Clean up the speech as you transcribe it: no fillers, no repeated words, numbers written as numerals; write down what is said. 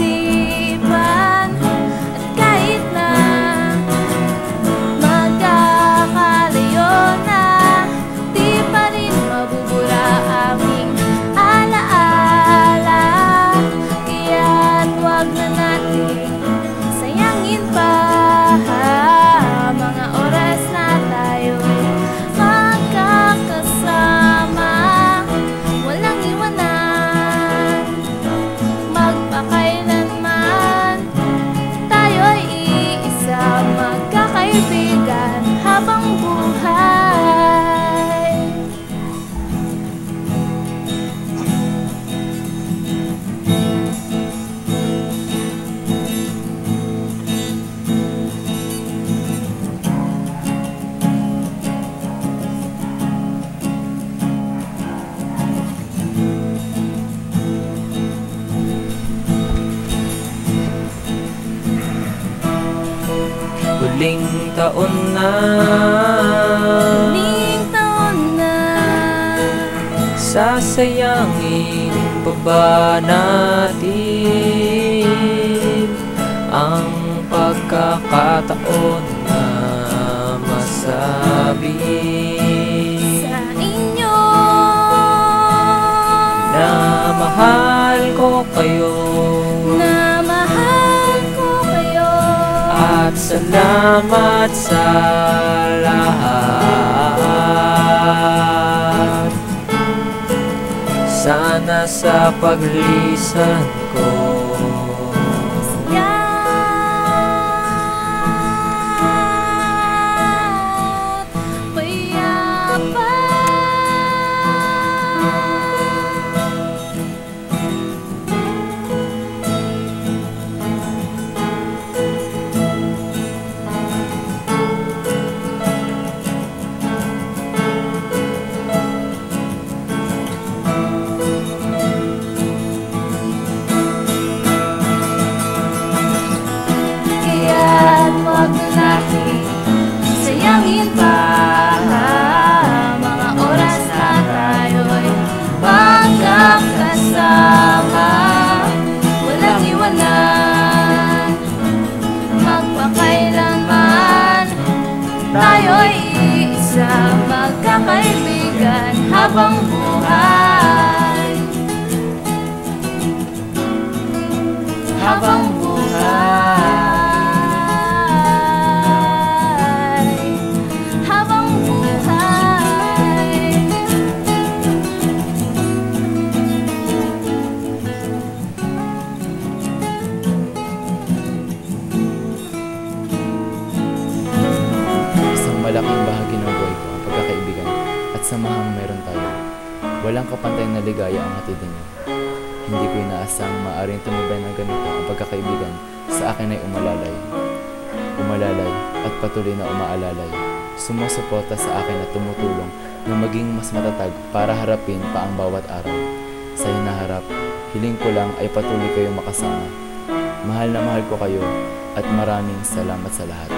isipan. At kahit na magkakalayo na, di pa rin mabubura aming alaala. Kaya't wag na natin sayangin pa mga oras na tayo'y magkakasama. Walang iwanan, magpakailanman, tayo'y iisa, magkakaibigan habang buhay. Huling taon na, Huling taon na, sasayangin pa ba natin ang pagkakataon na masabi sa inyo na mahal ko kayo na mahal ko kayo, at salamat sa lahat. Sana sa paglisan ko ya't payapa. Kaya't wag na natin sayangin pa mga oras na tayo'y magkakasama. Walang iwanan, magpakailanman, tayo'y iisa, magkakaibigan habang buhay. Habang buhay, habang buhay. Isang malaking bahagi ng buhay ko ang pagkakaibigan at samahang meron tayo. Walang kapantay na ligaya ang hatid ninyo. Hindi ko inaasang maaaring tumibay ng ganito ang pagkakaibigan sa akin ay umalalay at patuloy na umaalalay. Sumusuporta sa akin at tumutulong na maging mas matatag para harapin pa ang bawat araw. Sa hinaharap, hiling ko lang ay patuloy kayong makasama. Mahal na mahal ko kayo at maraming salamat sa lahat.